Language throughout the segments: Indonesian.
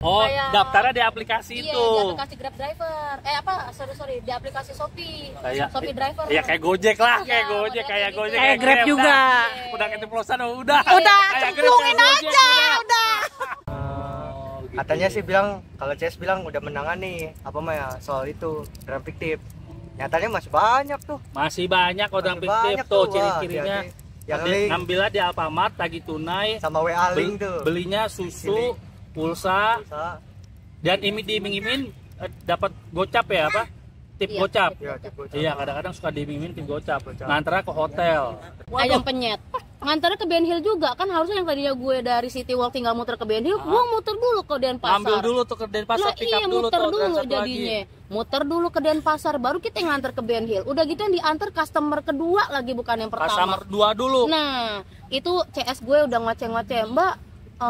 Oh, kayak, daftarnya di aplikasi iya, itu. di aplikasi Grab Driver. Sorry, di aplikasi Shopee. Kayak Shopee Driver. Iya kayak Gojek lah, Iya, kayak Gojek, kayak gitu. Gojek, Kayak Grab juga. Udah keceplosan udah. Udah, Kayak Grab, cemplungin kayak Gojek, aja, udah. Gitu. Katanya sih bilang kalau CS bilang udah menangan nih apa mah ya soal itu drum fiktif. Nyatanya masih banyak tuh. Masih banyak orang Masih fiktif banyak tuh wah, ciri-cirinya. hati-hati. Yang link Ngambilnya di Alfamart, tagih tunai, sama WA link tuh. belinya susu, pulsa, Pulsa. dan diiming-imingin dapat gocap ya apa? Tip Iya, gocap. Iya, tip gocap. Iya, kadang-kadang suka diiming-imingin tip gocap. Nganternya ke hotel. Ayam penyet. Nganternya ke Ben Hill juga kan, harusnya yang tadinya gue dari City Walk tinggal muter ke Ben Hill, gue muter dulu ke Denpasar. Ambil dulu tuh ke Denpasar, Lah pick iya, up dulu muter tuh, dulu dan satu jadinya. lagi. Muter dulu ke Denpasar, baru kita yang nganter ke Ben Hill. Udah gitu yang diantar customer kedua lagi, bukan yang pertama. Customer 2 dulu. Nah, itu CS gue udah ngoceh-ngoceh, Mbak.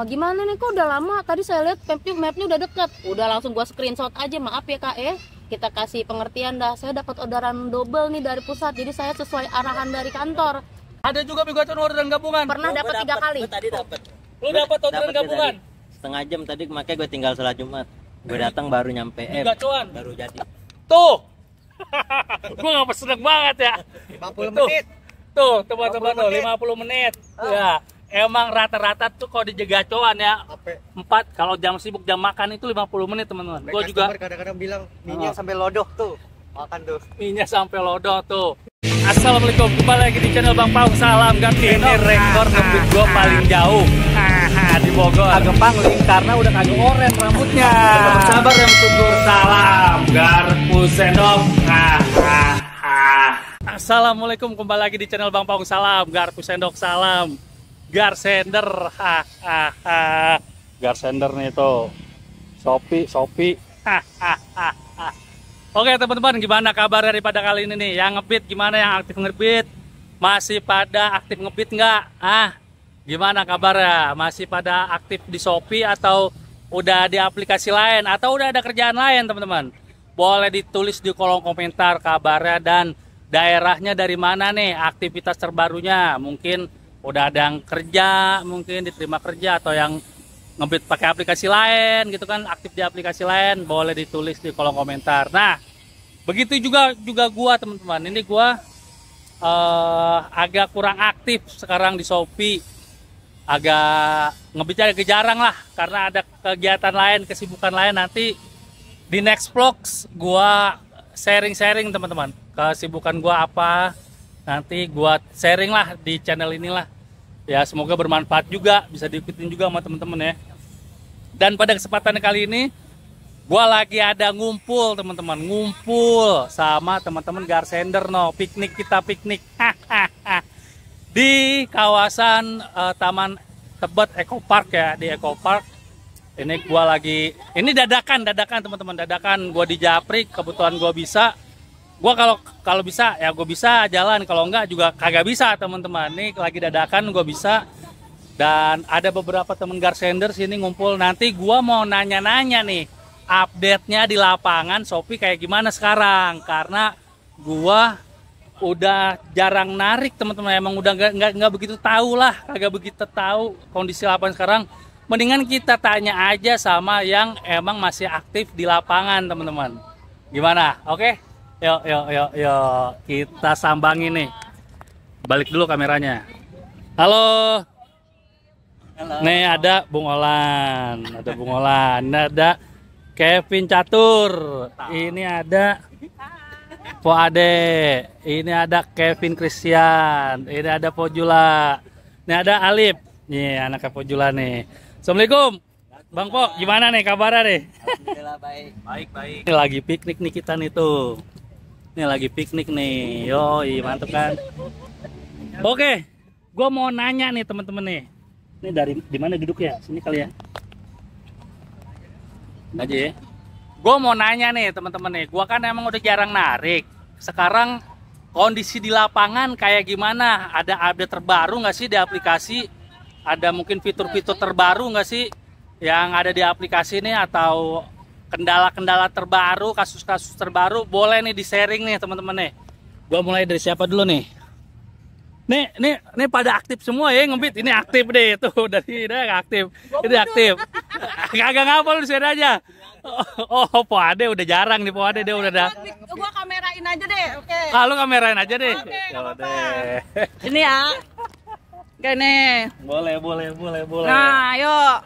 Gimana nih, kok udah lama? Tadi saya lihat mapnya udah deket. Udah langsung gue screenshot aja, maaf ya kak ya. Kita kasih pengertian dah. Saya dapat orderan double nih dari pusat, jadi saya sesuai arahan dari kantor. Ada juga bigocon orderan gabungan. Pernah dapat 3 kali. Gue tadi dapat. Lu dapat orderan gabungan? Setengah jam tadi, makanya gue tinggal sholat Jumat. Gue datang baru nyampe. Bigacuan. Baru jadi. Tuh. Gua ngapa seneng banget ya. 50 Tuh. menit. Tuh, teman-teman tuh 50 50 menit. Ya, emang rata-rata tuh kalau di Jegacoan ya Sampai 4 kalau jam sibuk jam makan itu 50 menit, teman-teman. Gua juga kadang-kadang bilang minyak sampai lodoh tuh. Makan tuh. minyak sampai lodoh tuh. Assalamualaikum, kembali lagi di channel Bang Paung. Salam ganti. Ini rekor ngebit gua paling jauh di Bogor. Agak pangling karena udah kagak oren rambutnya. Sabar yang tunggu. Salam garpu sendok. Assalamualaikum, kembali lagi di channel Bang Paung. Salam garpu sendok. Salam garsender. Garsender nih tuh. Shopee. Oke teman-teman, gimana kabar daripada kali ini nih? Yang ngebit gimana, yang aktif ngebit? Masih pada aktif ngebit nggak? Gimana kabarnya? Masih pada aktif di Shopee atau udah di aplikasi lain? Atau udah ada kerjaan lain teman-teman? Boleh ditulis di kolom komentar kabarnya dan daerahnya dari mana nih, aktivitas terbarunya. Mungkin udah ada yang kerja, mungkin diterima kerja, atau yang ngebit pakai aplikasi lain gitu kan, aktif di aplikasi lain, boleh ditulis di kolom komentar. Nah, begitu juga gua teman-teman. Ini gua agak kurang aktif sekarang di Shopee. Agak ngebitnya agak jarang lah karena ada kegiatan lain, kesibukan lain. Nanti di next vlogs gua sharing-sharing teman-teman. Kesibukan gua apa? Nanti gua sharing lah di channel inilah. Ya, semoga bermanfaat juga, bisa diikutin juga sama teman-teman ya. Dan pada kesempatan kali ini gua lagi ada ngumpul teman-teman, ngumpul sama teman-teman Garsender no, piknik di kawasan Taman Tebet Eco Park ya, di Eco Park. Ini gua lagi, ini dadakan teman-teman, dadakan gua di Japri, kebetulan gua bisa. Gua kalau bisa ya gue bisa jalan, kalau enggak juga kagak bisa teman-teman. Nih lagi dadakan gue bisa. Dan ada beberapa teman Garsender sini ngumpul. Nanti gua mau nanya-nanya nih update-nya di lapangan Shopee kayak gimana sekarang, karena gua udah jarang narik teman-teman. Emang udah nggak begitu tahu lah, kagak begitu tahu kondisi lapangan sekarang. Mendingan kita tanya aja sama yang emang masih aktif di lapangan teman-teman. Gimana? Oke? Yuk, kita sambangin nih. Balik dulu kameranya. Halo. Nih ada Bung Olan, Ini ada Kevin Catur. Ini ada Po Ade. Ini ada Kevin Christian. Ini ada Po Jula. Ini ada Alip. Nih anaknya Po Jula nih. Assalamualaikum. Bang Po, gimana nih kabarnya nih? Alhamdulillah baik. Ini lagi piknik nih kita nih tuh. Ini lagi piknik nih. Yoi, mantep kan? Oke, gue mau nanya nih teman-teman nih. Ini dari di mana duduk ya? Sini kali ya. Aja ya. Gue mau nanya nih teman-teman nih. Gue kan emang udah jarang narik. Sekarang kondisi di lapangan kayak gimana? Ada update terbaru nggak sih di aplikasi? Ada mungkin fitur-fitur terbaru nggak sih yang ada di aplikasi ini, atau kendala-kendala terbaru, kasus-kasus terbaru? Boleh nih di sharing nih teman-teman nih. Gua mulai dari siapa dulu nih? Nih pada aktif semua ya ngebit. Ini aktif deh tuh dari aktif. Ini aktif. Kagak ngapal di sini aja. Oh, Po Ade udah jarang nih Po Ade dia udah ada. Gua kamerain aja deh. Oke. Kalau kamerain aja deh. Oke, nggak Ya apa-apa. udah. Ini ya. Gini. Boleh. Nah, yuk.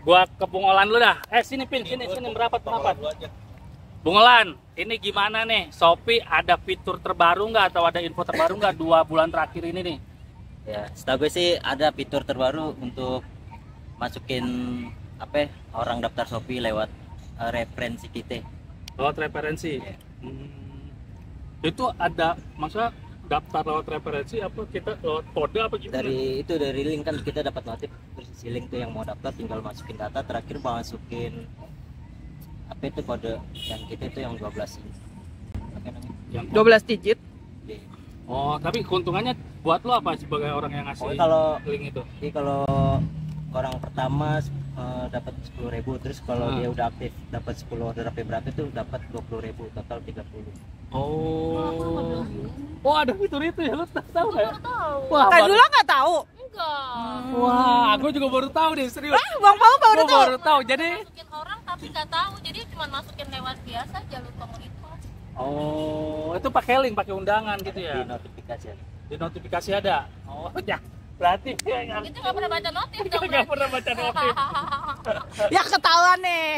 Gua ke Bungolan dulu dah. Sini Pin, sini merapat. Bungolan, ini gimana nih? Shopee ada fitur terbaru nggak atau ada info terbaru nggak 2 bulan terakhir ini nih? Ya, setahu gue sih ada fitur terbaru untuk masukin orang daftar Shopee lewat referensi kita. Lewat referensi. Itu ada maksudnya daftar lewat referensi apa kita lewat kode apa gitu? Dari link kan kita dapat notif, terus si link tuh yang mau daftar tinggal masukin data, terakhir masukin apa itu kode yang kita itu yang 12 ini. Apa namanya? Yang 12 digit. Di- Oh, tapi keuntungannya buat lo apa sebagai orang yang ngasih link itu? Jadi kalau orang pertama dapat 10.000, terus kalau dia udah aktif dapat 10 order apa berapa itu dapat 20.000, total 30. Oh, ada fitur itu ya, lo tahu nggak? Baru tahu. Wah, Kayak dulu nggak tahu. Enggak. wah, aku juga baru tahu deh, serius. Bang Pau baru Gua tahu. baru tahu. Jadi, Masukin orang tapi nggak tahu. Jadi cuma masukin lewat biasa jalur komunitas. oh, itu pakai link, pakai undangan gitu Di ya. notifikasi ada. Di notifikasi ada. Oh, ya. Berarti Itu nggak pernah baca notif dong. nggak pernah baca notif. Ya ketahuan nih.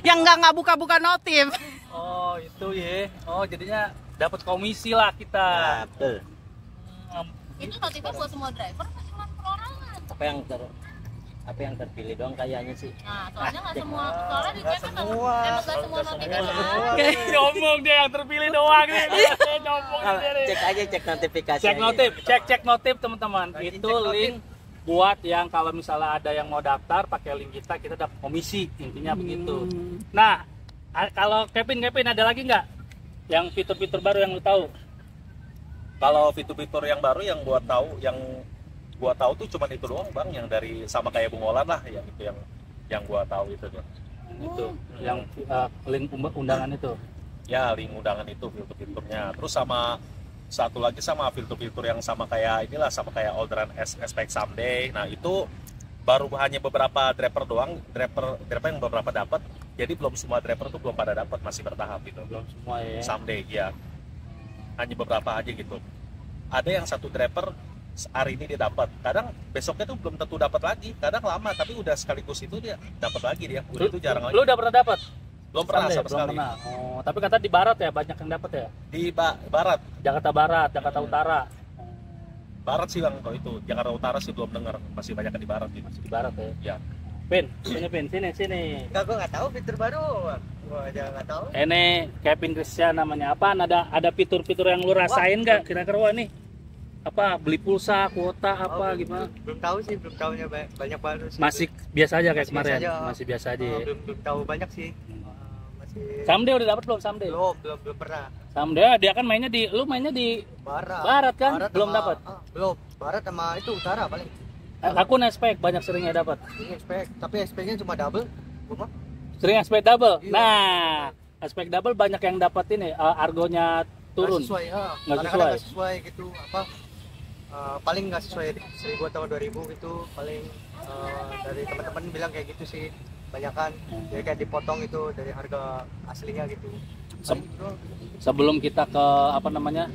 Yang nggak buka-buka notif. Oh, itu ya. Oh, jadinya dapat komisi lah kita. Nah, betul. Itu notifnya buat semua driver atau cuma perorangan? Apa yang terpilih doang kayaknya sih. Nah, soalnya nggak semua. Soalnya di chat kan emang nggak semua notifikasi. Nyombong dia yang terpilih doang nih. Nyombong dia nih. Cek notifikasi. Cek aja. notif, cek notif teman-teman. Itu link buat yang kalau misalnya ada yang mau daftar pakai link kita dapat komisi, intinya begitu. Nah, kalau Kevin ada lagi nggak yang fitur-fitur baru yang lu tahu? Kalau fitur-fitur yang baru yang gua tahu tuh cuman itu doang bang, yang dari sama kayak Bungolan lah, yang itu yang gua tahu itu tuh. Itu yang link undangan itu. Ya link undangan itu fitur-fiturnya. Terus sama satu lagi sama fitur-fitur yang sama kayak inilah, sama kayak orderan expect someday. Nah itu baru hanya beberapa driver doang, driver yang beberapa dapat. Jadi belum semua driver tuh belum pada dapat, masih bertahap gitu. Belum semua ya. Someday ya. Hanya beberapa aja gitu. Ada yang satu driver hari ini dia dapat, kadang besoknya tuh belum tentu dapat lagi, kadang lama tapi udah sekaligus itu dia dapat lagi dia. Udah itu jarang lagi. Lu udah pernah dapat? Belum pernah sama Belum sekali. pernah. Oh, tapi kata di barat ya banyak yang dapat ya. Di barat Jakarta Barat, Jakarta Utara. sih bang, kalau itu Jakarta Utara sih belum dengar, masih banyak di barat gitu. Masih di barat ya. Ya. Pin, sini. Enggak, gua nggak tahu fitur baru. Gua aja nggak tahu. Ini Kevin Christian namanya. Apa? Ada fitur-fitur yang lu rasain nggak? Kira-kira wah nih apa beli pulsa, kuota apa gimana? Belum tahu sih, belum tahunya banyak baru sih. Masih biasa aja kayak Masih kemarin. biasa aja. Masih biasa aja. ya. Belum tahu banyak sih. Masih Someday udah dapat belum Someday? belum pernah. Someday dia kan mainnya di Barat kan? Belum dapat. Belum. Barat sama itu utara paling. Aku nespek banyak seringnya dapat. Ini expect, tapi expect-nya cuma double. Gua mah Sering aspek double. Iya. Nah, aspek double banyak yang dapat ini argonya turun. nggak sesuai. Nggak Kadang-kadang sesuai. nggak sesuai gitu apa. Paling nggak sesuai 1.000 atau 2.000 gitu paling dari teman-teman bilang kayak gitu sih, banyakan jadi kayak dipotong itu dari harga aslinya gitu. Paling gitu doang. Sebelum kita ke apa namanya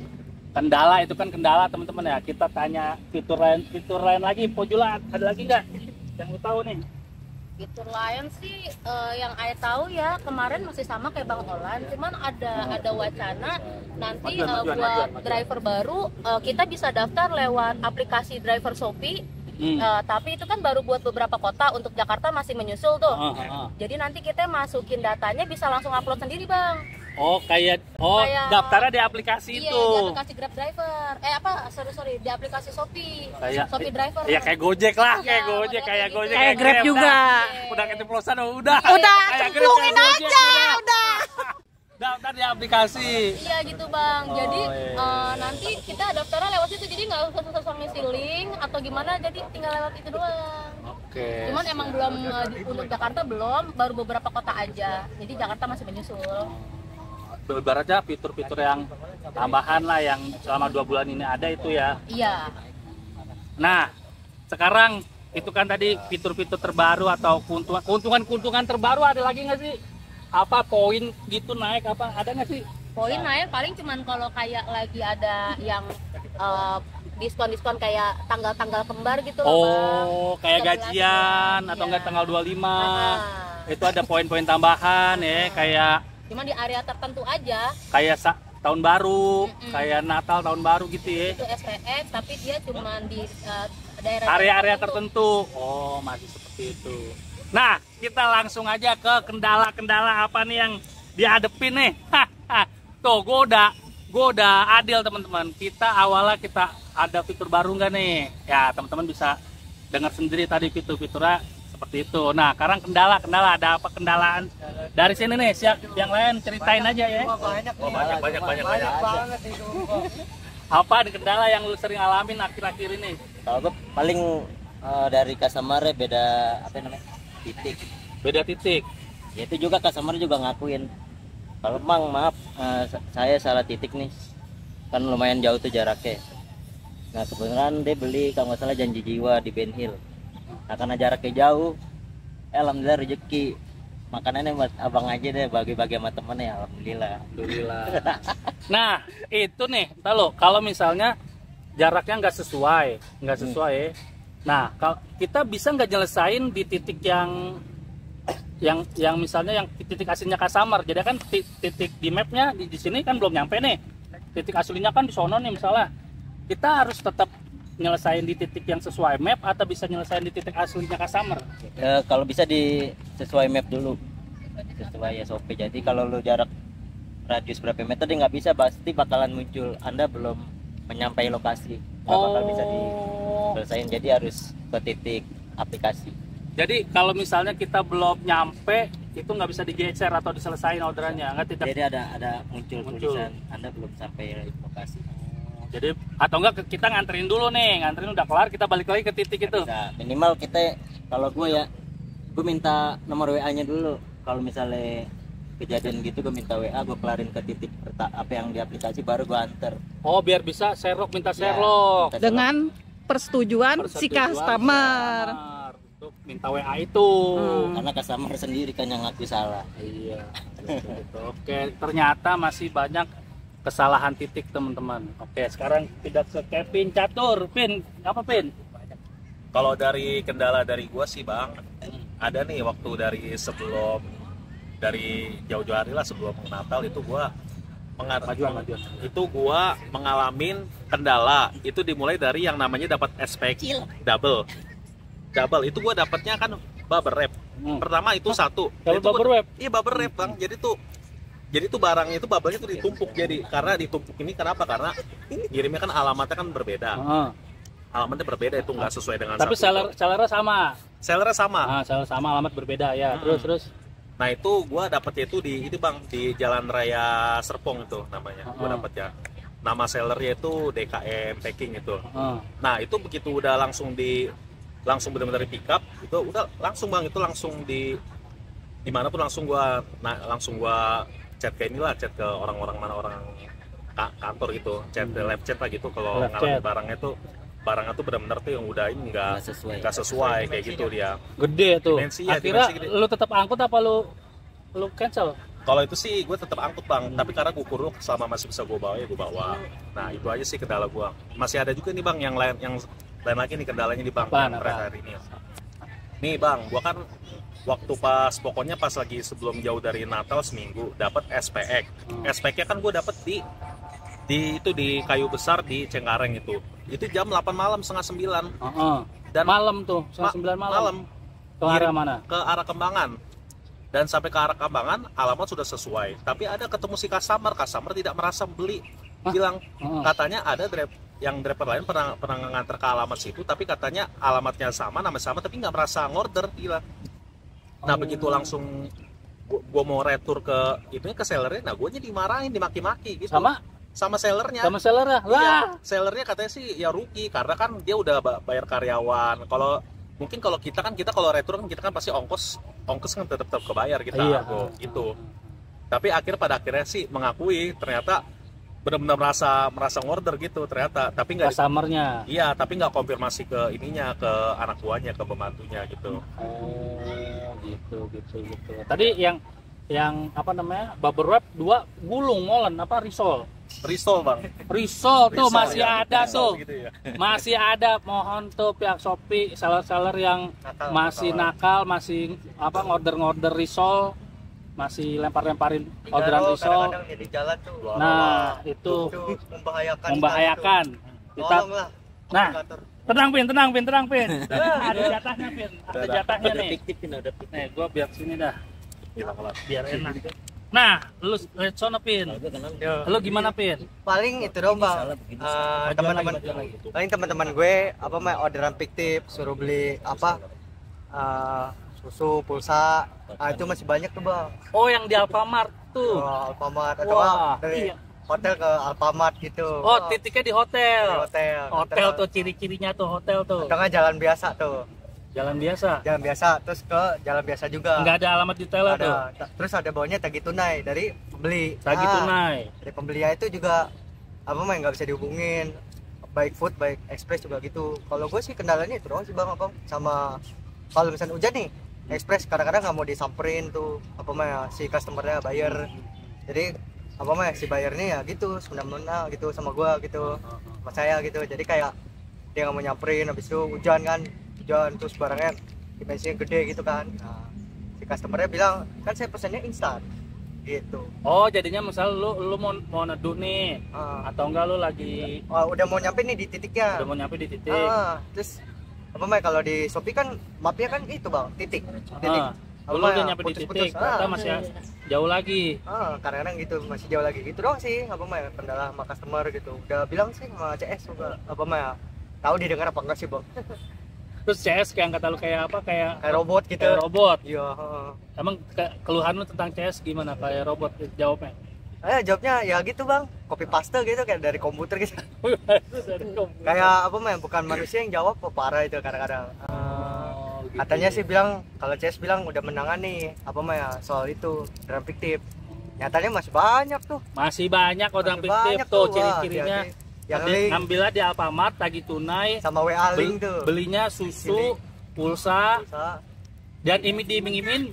kendala, itu kan kendala teman-teman ya, kita tanya fitur lain lagi. Pojula ada lagi nggak yang lu tahu nih? Fitur lain sih yang Ayah tahu ya kemarin masih sama kayak Bang Olan, cuman ada wacana nanti buat driver baru kita bisa daftar lewat aplikasi driver Shopee. Tapi itu kan baru buat beberapa kota, untuk Jakarta masih menyusul tuh. Jadi nanti kita masukin datanya bisa langsung upload sendiri bang. Kayak daftarnya di aplikasi Iya, itu. di aplikasi Grab Driver. Sorry, di aplikasi Shopee. Kayak Shopee Driver. Ya kayak Gojek lah, Iya, kayak Gojek, Kayak Grab juga. Udah keceplosan udah. Udah, Kayak Grab, cemplungin kayak Gojek, aja, udah. Daftar di aplikasi. Iya gitu bang. Jadi iya. nanti kita daftarnya lewat situ. Jadi nggak usah susah ngisi link atau gimana. Jadi tinggal lewat itu doang. Oke. Cuman emang belum untuk Jakarta belum, baru beberapa kota aja. Jadi Jakarta masih menyusul. ibaratnya fitur-fitur yang tambahan lah yang selama 2 bulan ini ada itu ya. Iya. Nah, sekarang itu kan tadi fitur-fitur terbaru atau keuntungan terbaru ada lagi nggak sih? Apa poin gitu naik apa ada nggak sih? Poin naik paling cuman kalau kayak lagi ada yang diskon-diskon kayak tanggal-tanggal kembar gitu loh, Bang. Oh, kayak 11, gajian atau iya. enggak tanggal 25. Nah, Itu ada poin-poin tambahan ya, kayak cuma di area tertentu aja. tahun baru, kayak Natal tahun baru gitu ya. Itu SPX tapi dia cuma di daerah Area-area tertentu. Oh, masih seperti itu. Nah, kita langsung aja ke kendala-kendala apa nih yang dihadepin nih. Tuh, gue udah adil teman-teman. Awalnya kita ada fitur baru nggak nih? Ya, teman-teman bisa dengar sendiri tadi fitur-fiturnya seperti itu. Nah, sekarang kendala ada apa kendalaan dari sini nih? Siap, yang lain ceritain aja ya. Banyak banget itu. Apa kendala yang lu sering alamin akhir-akhir ini? Kalau gue paling dari customer beda apa namanya titik. Beda titik. Ya itu juga customer juga ngakuin. Kalau Bang maaf saya salah titik nih. Kan lumayan jauh tuh jaraknya. Nah kebetulan dia beli kalau nggak salah Janji Jiwa di Ben Hill. Nah karena jaraknya jauh, alhamdulillah rezeki. Makanannya buat abang aja deh, bagi-bagi sama temennya, alhamdulillah. Nah itu nih, entah lo kalau misalnya jaraknya nggak sesuai. Nah kalau kita bisa nggak nyelesain di titik yang misalnya yang titik aslinya customer. Jadi kan titik di mapnya di sini kan belum nyampe nih. Titik aslinya kan di sono nih misalnya. Kita harus tetap nyelesain di titik yang sesuai map atau bisa nyelesain di titik aslinya customer? Kalau bisa di sesuai map dulu, sesuai SOP. Jadi kalau lu jarak radius berapa meter dia nggak bisa, pasti bakalan muncul Anda belum menyampai lokasi, nggak bakal bisa diselesain. Jadi harus ke titik aplikasi. Jadi kalau misalnya kita belum nyampe itu nggak bisa digeser atau diselesain orderannya, nggak tidak? Jadi ada muncul tulisan Anda belum sampai lokasi. Jadi atau enggak kita nganterin dulu nih, nganterin udah kelar kita balik lagi ke titik itu. Nah, minimal kita kalau gue minta nomor WA-nya dulu. Kalau misalnya kejadian gitu gue minta WA, gue kelarin ke titik apa yang di aplikasi baru gue anter. Oh, biar bisa Sherlock minta Sherlock. Dengan persetujuan si customer. Untuk minta WA itu. Karena customer sendiri kan yang ngaku salah. Iya. Gitu. Oke, ternyata masih banyak kesalahan titik teman-teman. Oke, sekarang tidak ke Kevin Catur. Pin, apa Pin? Kalau dari kendala dari gua sih Bang, ada nih waktu dari jauh-jauh hari lah sebelum Natal itu gua mengalami kendala. Itu dimulai dari yang namanya dapat SPX double itu gua dapatnya kan bubble wrap. Pertama itu satu. Bubble wrap. Iya bubble wrap Bang. Jadi tuh barangnya itu bubble-nya tuh ditumpuk. Jadi karena ditumpuk ini kenapa? Karena kirimnya kan alamatnya kan berbeda. Alamatnya berbeda itu nggak sesuai dengan. Tapi sellernya sama. Sellernya sama. Seller sama, alamat berbeda ya. Terus. Nah itu gua dapetnya itu di Bang, di Jalan Raya Serpong itu namanya. Gua dapetnya. Nama sellernya itu DKM Packing itu. Nah itu begitu udah langsung benar-benar di pick up itu udah langsung Bang, itu langsung di mana pun langsung gua chat ke chat ke orang-orang kantor gitu, chat live chat lah gitu kalau ngalamin barangnya tuh benar-benar tuh yang udah ini nggak sesuai kayak gitu dia. Gede tuh. Akhirnya gede. Lu tetap angkut apa lu cancel? Kalau itu sih gue tetap angkut Bang, tapi karena gue kuruk selama masih bisa gue bawa ya gue bawa. Nah itu aja sih kendala gue. Masih ada juga nih Bang yang lain lagi nih kendalanya di Bang hari ini. Nih Bang, gue kan waktu pokoknya pas lagi sebelum jauh dari Natal seminggu dapat SPX. SPX-nya kan gue dapat di kayu besar di Cengkareng itu jam 8 malam, setengah 9. Dan malam tuh setengah 9 malam. Ke arah mana? Ke arah Kembangan. Dan sampai ke arah Kembangan alamat sudah sesuai. Tapi ada ketemu si customer tidak merasa beli. Bilang katanya ada driver lain pernah nganter ke alamat situ, tapi katanya alamatnya sama, nama sama, tapi nggak merasa ngorder, bilang. Nah begitu langsung gue mau retur ke sellernya, nah gue nya dimarahin, dimaki-maki gitu. Sama sellernya. Sama sellernya? Iya, sellernya katanya sih ya rugi, karena kan dia udah bayar karyawan. Kalau kita kalau retur kan kita kan pasti ongkos kan tetap kebayar kita, gitu. Tapi pada akhirnya sih mengakui ternyata benar-benar merasa ngorder gitu ternyata, tapi nggak Customernya. iya, tapi nggak konfirmasi ke ininya, ke anak buahnya, ke pembantunya gitu. Oh, gitu. Tadi yang apa namanya? Bubble wrap 2 gulung molen apa risol? Risol bang. Risol tuh Risol, masih ya. ada Risol tuh. gitu ya. Masih ada, mohon tuh pihak Shopee, seller-seller yang masih nakal, masih apa ngorder risol, masih lempar-lemparin orderan risol. Kadang-kadang di jalan tuh. Nah, itu membahayakan. Kita Tolonglah. Nah, aplikator. tenang Pin. Ada jatahnya Pin. Ada jatahnya nih. udah fiktif. Nih, gua biar sini dah. Hilang-hilang. Biar enak. Nah, lu lihat sono Pin. Yo. Lu gimana Pin? Paling itu dong bang. Teman-teman Baju lagi. paling teman-teman gue apa mah orderan fiktif suruh beli apa susu, pulsa. Itu masih banyak tuh bang. Oh, yang di Alfamart tuh. Alfamart atau Wah, dari iya. hotel ke Alfamart gitu. Oh, titiknya di hotel. Di hotel. Hotel tuh ciri-cirinya tuh hotel tuh. Tengah jalan biasa tuh. Jalan biasa. Jalan biasa terus ke jalan biasa juga. Enggak ada alamat detailnya tuh. Terus ada bawahnya tagih tunai dari pembeli. Tagih tunai. Dari pembelinya itu juga apa mah nggak bisa dihubungin. Baik food, baik express juga gitu. Kalau gue sih kendalanya itu doang sih bang, apa sama kalau misalnya hujan nih, express kadang-kadang nggak mau disamperin tuh apa mah si customernya buyer. Jadi apa mah si buyernya ya gitu semena-mena gitu sama gue gitu, sama saya gitu. Jadi kayak dia nggak mau nyamperin, habis itu hujan terus barangnya dimensinya gede gitu kan. Nah, si customernya bilang kan saya pesannya instan gitu. Oh, jadinya misal lu mau neduh nih atau enggak lu lagi Udah mau nyampe nih di titiknya. udah mau nyampe di titik. Terus apa mah kalau di Shopee kan mapnya kan itu bang, titik. Lu Apa udah ya, nyampe di putus-putus. titik, ternyata masih jauh lagi. Kadang-kadang gitu masih jauh lagi gitu doang sih apa mah kendala sama customer gitu. Udah bilang sih sama CS juga apa mah tahu didengar apa enggak sih bang? Terus CS kayak kata lu kayak apa? Kayak Kayak robot gitu. kayak robot. Iya. Emang keluhan lu tentang CS gimana? Kayak robot jawabnya? Jawabnya ya gitu bang, copy paste gitu kayak dari komputer gitu. Dari komputer. Kayak apa mah bukan manusia yang jawab, kok parah itu kadang-kadang. Oh, gitu. Katanya sih bilang kalau CS bilang udah menangani apa mah ya soal itu drum fiktif. Nyatanya masih banyak tuh. Masih banyak orang Masih fiktif banyak tuh wah, ciri-cirinya. yang link Ngambilnya di Alfamart, tagih tunai, sama WA link tuh. belinya susu, pulsa, Pulsa. dan diiming-imingin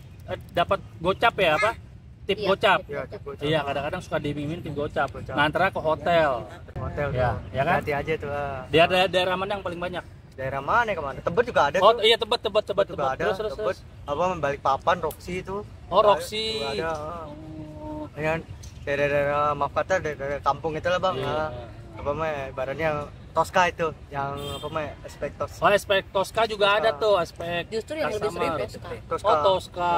dapat gocap ya apa? Tip Iya, gocap. Iya, cukup. Iya, kadang-kadang suka diiming-imingin tip gocap. Ngantar ke hotel. Hotel Ya, tuh. ya kan? Hati aja tuh. Di daerah mana yang paling banyak? Daerah mana ya kemana? Tebet juga ada Oh tuh. iya, Tebet. Juga ada. Terus. Tebet. Apa membalik papan Roxy itu. Oh, Roxy. Juga ada. Oh, Dengan daerah maaf kata daerah kampung itu lah bang. iya. Apa mah ibaratnya Tosca itu yang apa mah aspek Oh, aspek Tosca juga ada tuh, aspek Justru yang lebih customer. sering Tosca. Tosca. Oh, Tosca.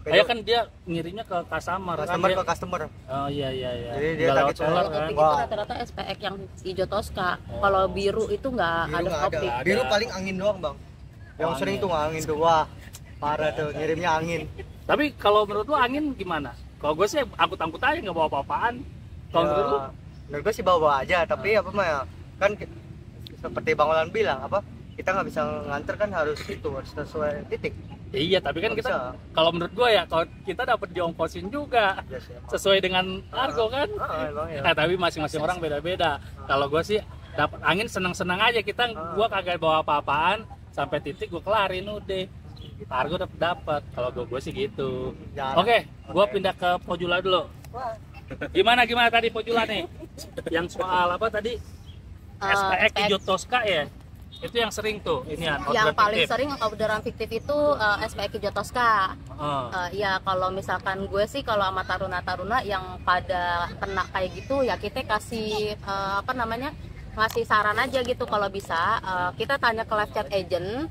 Beda. Kayak kan dia ngirimnya ke customer. Customer Kan ke customer. Oh iya. Jadi dia Nggak lewat tagih seller Kalau kan. kopi itu Wah. rata-rata SPX yang hijau Tosca. Kalau biru itu nggak Biru ada nggak kopi. ada. Biru paling angin doang bang. Yang Oh, sering angin. tuh angin tuh wah parah tuh ngirimnya angin. Tapi kalau menurut lu angin gimana? Kalau gue sih angkut-angkut aja nggak bawa apa-apaan. Kalau menurut lu? Menurut gue sih bawa aja, tapi apa mah ya, kan seperti Bang Olan bilang apa kita nggak bisa nganter kan harus sesuai titik. Iya, tapi kan Nggak kita bisa. kalau menurut gue ya kalau kita dapat diongkosin juga Ya sih, emang. sesuai dengan argo kan. Emang ya. Tapi masing-masing orang beda-beda. Kalau gue sih dapat angin senang-senang aja, kita gue kagak bawa apa-apaan sampai titik gue kelarin udah. Argo dapat. Kalau gue sih gitu. Jarang. Oke, gue pindah ke Pojula dulu. Gimana tadi Pojula nih? Yang soal apa tadi? SPX hijau Tosca ya? Itu yang sering tuh ini ya. Yang paling sering orderan fiktif itu SPX hijau Tosca. Ya kalau misalkan gue sih kalau sama taruna-taruna yang pada kena kayak gitu ya kita kasih apa namanya ngasih saran aja gitu kalau bisa kita tanya ke live chat agent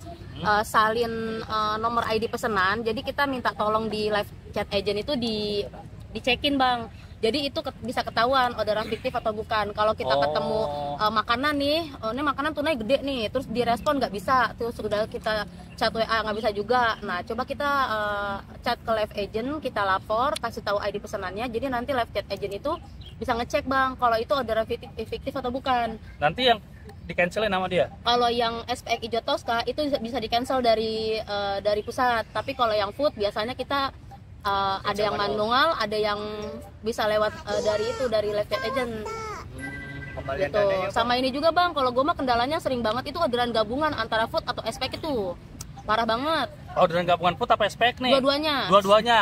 salin nomor ID pesanan, jadi kita minta tolong di live chat agent itu dicekin bang, jadi itu bisa ketahuan orderan fiktif atau bukan. Kalau kita ketemu makanan nih, ini makanan tunai gede nih, terus direspon nggak bisa, terus udah kita chat WA nggak bisa juga. Nah coba kita chat ke live agent, kita lapor, kasih tahu ID pesanannya, jadi nanti live chat agent itu bisa ngecek bang kalau itu orderan fiktif atau bukan. Nanti yang di cancelin nama dia. Kalau yang SPX hijau Tosca itu bisa di cancel dari pusat, tapi kalau yang food biasanya kita ada yang manual, ada yang bisa lewat dari live chat agent Kembalian gitu. dananya, Pak. Sama ini juga bang, kalau gue mah kendalanya sering banget itu orderan gabungan antara food atau SPEC itu parah banget. Orderan gabungan food apa spek nih? Dua-duanya. Dua-duanya.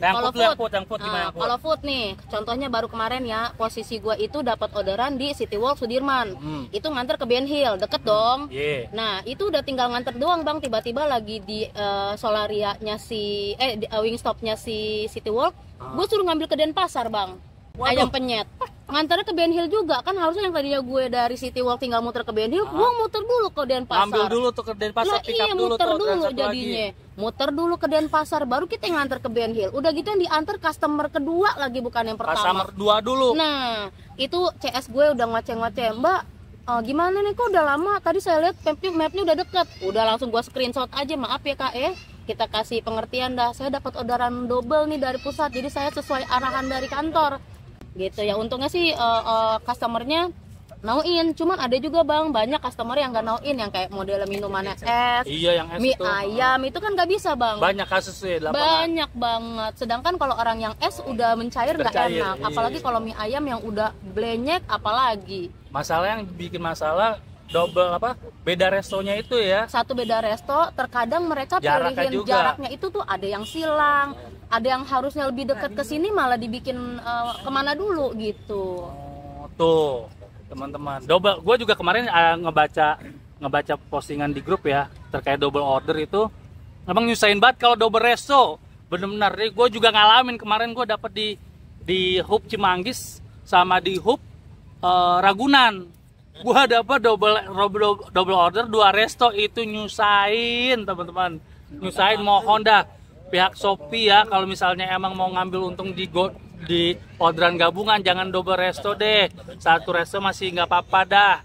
Nah, Kalau yang food, gimana yang food? kalau food nih, contohnya baru kemarin ya, posisi gua itu dapat orderan di City Walk Sudirman. Itu nganter ke Ben Hill, deket dong. Iya. Nah, itu udah tinggal nganter doang bang, tiba-tiba lagi di Solaria-nya di Wingstop-nya si City Walk, gue suruh ngambil ke Denpasar bang. Waduh. Ayam penyet. Nganternya ke Ben Hill juga, kan harusnya yang tadinya gue dari City Walk tinggal muter ke Ben Hill, gue muter dulu ke Denpasar. Ambil dulu tuh ke Denpasar, Lah pick up iya, dulu muter tuh, dulu orderan satu jadinya. lagi. Muter dulu ke Denpasar, baru kita yang nganter ke Ben Hill. Udah gitu yang diantar customer kedua lagi, bukan yang pertama. Customer 2 dulu. Nah, itu CS gue udah ngoceh-ngoceh, Mbak. Gimana nih, kok udah lama? Tadi saya lihat mapnya udah deket. Udah langsung gue screenshot aja, maaf ya kak ya. Kita kasih pengertian dah. Saya dapat orderan double nih dari pusat, jadi saya sesuai arahan dari kantor. Gitu ya, untungnya sih customernya nauin. Cuman ada juga bang, banyak customer yang nggak nauin, yang kayak model minumannya es, Iya, yang es mie itu. ayam itu kan nggak bisa bang. Banyak kasusnya di lapangan. Banyak banget. Sedangkan kalau orang yang es udah mencair nggak Bercair, enak. iya. Apalagi kalau mie ayam yang udah blenyek, apalagi. Masalah yang bikin masalah double beda restonya itu ya. Satu beda resto, terkadang mereka Jaraknya pilihin juga. jaraknya itu tuh ada yang silang, ada yang harusnya lebih dekat ke sini malah dibikin kemana dulu gitu. Tuh teman-teman, double. Gue juga kemarin ngebaca postingan di grup ya terkait double order itu. Emang nyusahin banget kalau double resto. Bener-bener, gue juga ngalamin kemarin. Gue dapet di hub Cimanggis sama di hub Ragunan. Gua dapat double order 2 resto, itu nyusahin teman-teman, nyusahin. Mohon dah pihak Shopee ya, kalau misalnya emang mau ngambil untung di orderan gabungan, jangan double resto deh. Satu resto masih nggak apa-apa dah.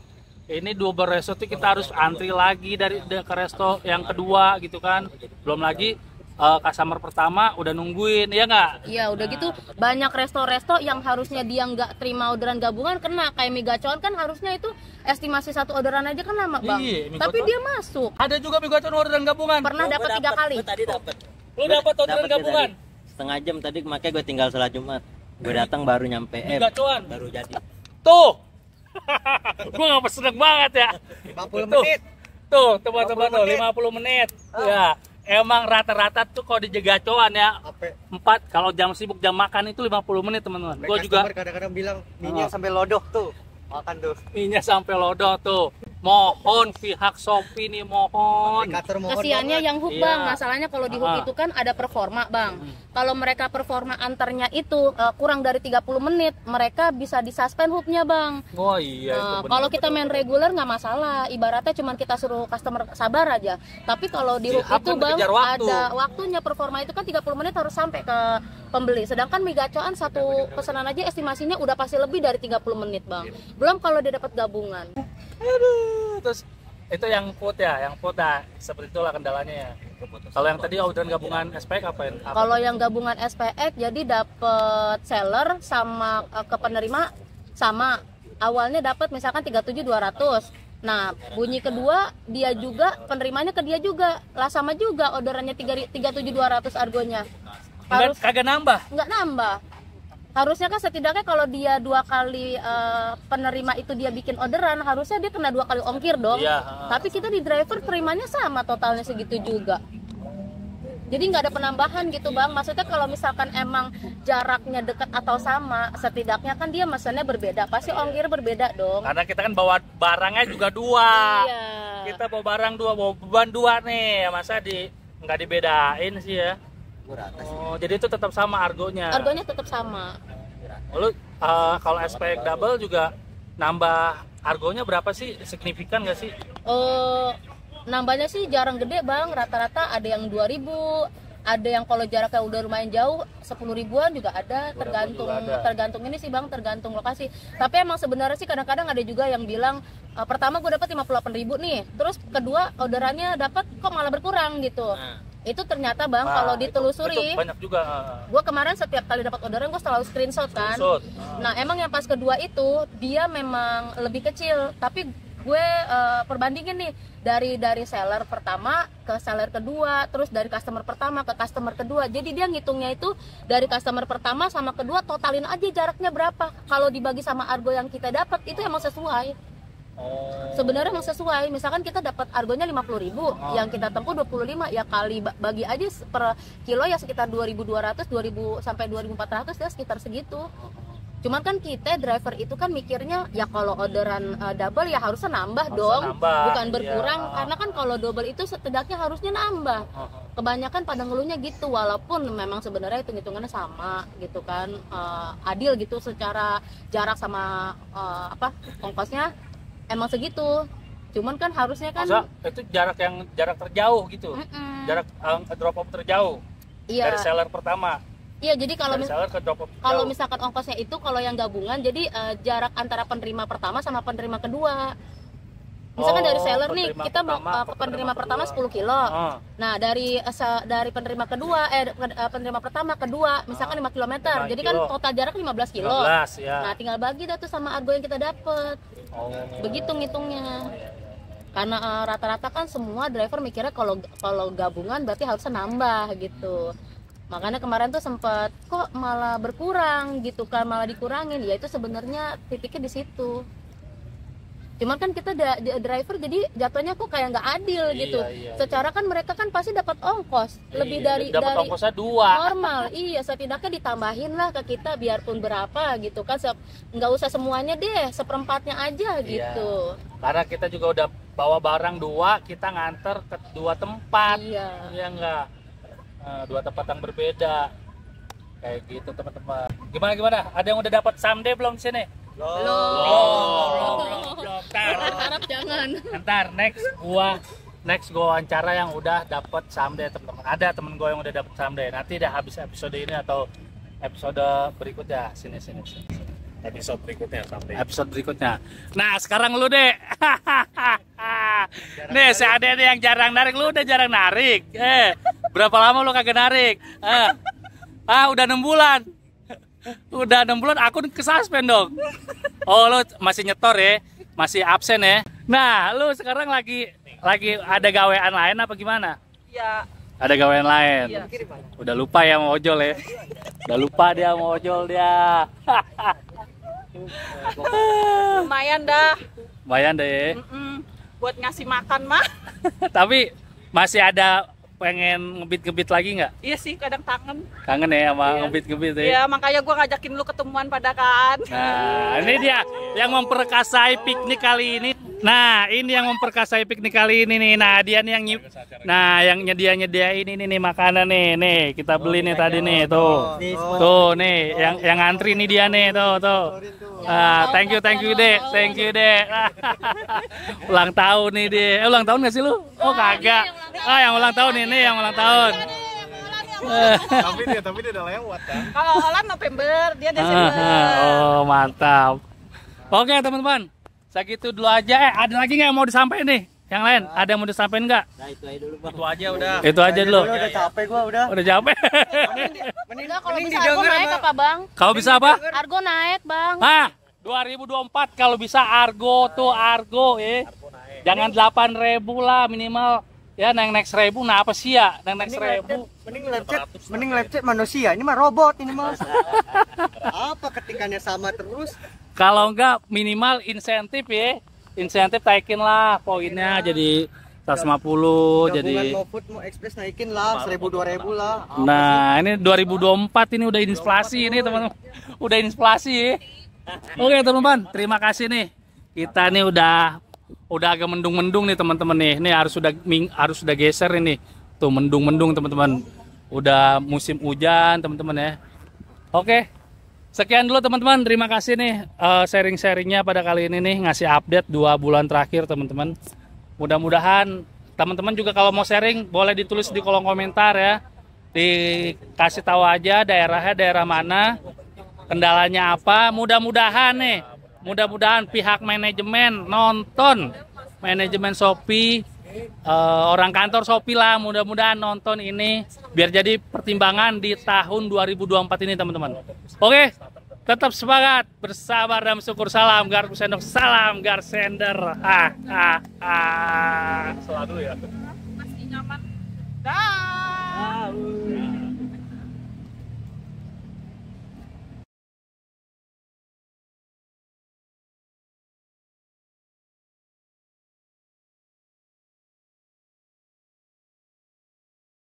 Ini double resto tuh kita harus antri lagi ke resto yang kedua gitu kan. Belum lagi customer pertama udah nungguin, ya nggak? Iya, udah gitu banyak resto-resto yang harusnya dia nggak terima orderan gabungan kena. Kayak mie gacoan kan harusnya itu estimasi satu orderan aja kan lama bang. Iya, mie Tapi gacoan. dia masuk. Ada juga mie gacoan orderan gabungan. Pernah dapat 3 kali. Tadi dapat. Lu dapat orderan Dapet gabungan? tadi. Setengah jam tadi, makanya gue tinggal sholat Jumat. Gue datang baru nyampe. Mie gacoan. Baru jadi. Tuh. Gua nggak seneng banget ya. 50 Tuh. menit. Tuh, teman-teman tuh 50 menit. Ya, emang rata-rata tuh kalau di Jegacoan ya Sampai 4, kalau jam sibuk jam makan itu 50 menit, teman-teman. Gua juga kadang-kadang bilang minyak sampai lodoh tuh. Makan tuh. minyak sampai lodo tuh. Mohon pihak Shopee nih, mohon. Aplikator mohon Kasiannya banget. yang hub Iya. bang, masalahnya kalau di hub itu kan ada performa bang. Kalau mereka performa antarnya itu kurang dari 30 menit, mereka bisa disuspend hubnya bang. Oh iya, itu bener. Kalau kita main reguler nggak masalah, ibaratnya cuma kita suruh customer sabar aja. Tapi kalau di Si hub hub itu kan bang dikejar waktu. ada waktunya, performa itu kan 30 menit harus sampai ke pembeli. Sedangkan mie gacoan satu pesanan aja estimasinya udah pasti lebih dari 30 menit bang. Belum kalau dia dapat gabungan. Aduh, terus itu yang food ya, seperti itulah kendalanya ya. Kalau yang tadi orderan gabungan SPEC apain? Kalau yang gabungan SPX jadi dapat seller sama ke penerima sama. Awalnya dapat misalkan 37.200. Nah, bunyi kedua dia juga penerimanya ke dia juga. Lah sama juga orderannya 37.200 argonya. Harus kagak nambah. nggak nambah. Harusnya kan setidaknya kalau dia 2 kali penerima itu dia bikin orderan, harusnya dia kena 2 kali ongkir dong. Iya. Tapi kita di driver terimanya sama, totalnya segitu juga. Jadi nggak ada penambahan gitu bang. Maksudnya kalau misalkan emang jaraknya dekat atau sama, setidaknya kan dia mesennya berbeda, pasti ongkir berbeda dong. Karena kita kan bawa barangnya juga 2. Iya. Kita bawa barang 2, bawa beban 2 nih. Masa nggak dibedain sih ya? Oh, jadi itu tetap sama argonya. Argonya tetap sama. Lalu kalau SPX double juga nambah argonya berapa sih? Signifikan nggak sih? Nambahnya sih jarang gede bang, rata-rata ada yang 2.000, ada yang kalau jaraknya udah lumayan jauh 10 ribuan juga ada, tergantung ini sih bang, tergantung lokasi. Tapi emang sebenarnya sih kadang-kadang ada juga yang bilang pertama gue dapat 58.000 nih, terus kedua orderannya dapat kok malah berkurang gitu. Itu ternyata bang, kalau ditelusuri itu banyak juga. gue kemarin setiap kali dapat orderan gue selalu screenshot kan. Nah emang yang pas kedua itu dia memang lebih kecil, tapi gue perbandingin nih dari seller pertama ke seller kedua, terus dari customer pertama ke customer kedua. Jadi dia ngitungnya itu dari customer pertama sama kedua, totalin aja jaraknya berapa. Kalau dibagi sama argo yang kita dapat itu emang sesuai. Sebenarnya emang sesuai. Misalkan kita dapat argonya 50.000, yang kita tempuh 25, ya kali bagi aja per kilo ya sekitar 2.200, 2.000 sampai 2.400 ya sekitar segitu. Cuman kan kita driver itu kan mikirnya ya kalau orderan double ya harusnya nambah dong, bukan berkurang. Karena kan kalau double itu setidaknya harusnya nambah. Kebanyakan pada ngeluhnya gitu, walaupun memang sebenarnya hitung-hitungannya sama gitu kan, adil gitu secara jarak sama ongkosnya emang segitu. Cuman kan harusnya kan itu jarak terjauh gitu. Jarak drop off terjauh. Iya. Dari seller pertama. Iya, jadi kalau misalkan ongkosnya itu kalau yang gabungan, jadi jarak antara penerima pertama sama penerima kedua. Misalkan dari seller nih, kita mau penerima pertama 10 kilo. Nah, dari penerima kedua penerima pertama kedua misalkan 5 km. Jadi kan total jarak 15 kilo. 15, ya. Nah, tinggal bagi dah tuh sama argo yang kita dapet. Begitu ngitungnya. Karena rata-rata kan semua driver mikirnya kalau gabungan berarti harusnya nambah gitu. Makanya kemarin tuh sempat kok malah berkurang gitu kan, malah dikurangin. Ya itu sebenarnya titiknya di situ. Cuman kan kita driver jadi jatuhnya kok kayak nggak adil gitu. Secara kan mereka kan pasti dapat ongkos lebih dari ongkosnya 2 normal. Iya, setidaknya ditambahin lah ke kita biarpun berapa gitu kan. Nggak usah semuanya deh, seperempatnya aja gitu. Karena kita juga udah bawa barang 2, kita nganter ke 2 tempat. Iya enggak? 2 tempat yang berbeda. Kayak gitu teman-teman. Gimana? Ada yang udah dapat someday belum di sini? Belum. Harap jangan. Ntar next gua wawancara yang udah dapat someday teman-teman. Ada temen gua yang udah dapat someday. Nanti dah habis episode ini atau episode berikutnya. Sini. Episode berikutnya. Nah, sekarang lu deh. Nih, si Ade yang jarang narik, lu udah jarang narik. Berapa lama lu kagak narik? Udah 6 bulan. Udah 6 bulan aku kesuspend dong. Oh, lu masih nyetor ya? Masih absen ya? Nah, lu sekarang lagi ada gawean lain apa gimana? Iya. Ada gawean lain. Iya. Udah lupa ya mau ojol ya? Udah lupa dia mau ojol dia. Lumayan dah. Lumayan deh. Buat ngasih makan mah. Tapi masih ada pengen ngebit lagi nggak? Iya sih, kadang kangen. Kangen ya sama ngebit ya? Iya, makanya gua ngajakin lu ketemuan pada kan. Nah, ini dia yang memperkasai piknik kali ini. Nah, ini yang memperkasai piknik kali ini nih. Nah, dia nih yang nyediain ini nih makanan nih. Nih, kita beli nih tadi nih, tuh. Tuh nih, yang ngantri nih dia nih, tuh. Thank you Dek. Ulang tahun nih dia. Ulang tahun nggak sih lu? Oh, kagak. Yang ulang tahun ini, yang ulang tahun. Tapi dia udah lewat kan. Kalau Olan November, dia Desember. Oh, mantap. Oke, teman-teman. Segitu dulu aja. Ada lagi nggak yang mau disampaikan nih? Yang lain, ada yang mau disampaikan nggak? Nah, itu aja dulu, Bang. Itu aja udah. Itu aja dulu. Udah capek gua udah. Udah capek. Enggak, kalau bisa argo naik apa, Bang? Kalau bisa apa? Argo naik, Bang. 2024 kalau bisa argo ya. Jangan 8.000 lah minimal. Ya, naik 1.000, nah apa sih ya? Naik 1.000. Mending lecet manusia, ini mah robot ini mah. Apa ketinggiannya sama terus? Kalau enggak minimal insentif ya. Insentif naikin lah poinnya jadi 150 jadi. Mau food mau express naikin lah 1.000 2.000 lah. Nah, ini 2024 ini udah inflasi ini teman-teman. Udah inflasi ya. Oke teman-teman, terima kasih nih. Kita nih udah agak mendung-mendung nih teman-teman nih. Ini harus sudah geser ini. Tuh mendung-mendung teman-teman. Udah musim hujan teman-teman ya. Oke. Sekian dulu teman-teman. Terima kasih nih sharing-sharingnya pada kali ini nih, ngasih update 2 bulan terakhir teman-teman. Mudah-mudahan teman-teman juga kalau mau sharing boleh ditulis di kolom komentar ya. Dikasih tahu aja daerahnya daerah mana, kendalanya apa. Mudah-mudahan pihak manajemen nonton, manajemen Shopee, orang kantor Shopee lah, mudah-mudahan nonton ini biar jadi pertimbangan di tahun 2024 ini teman-teman. Oke, Tetap semangat, bersabar dan syukur. Salam Garpu Sendok, salam Garsender. Selalu ya. Masih nyaman. Dah.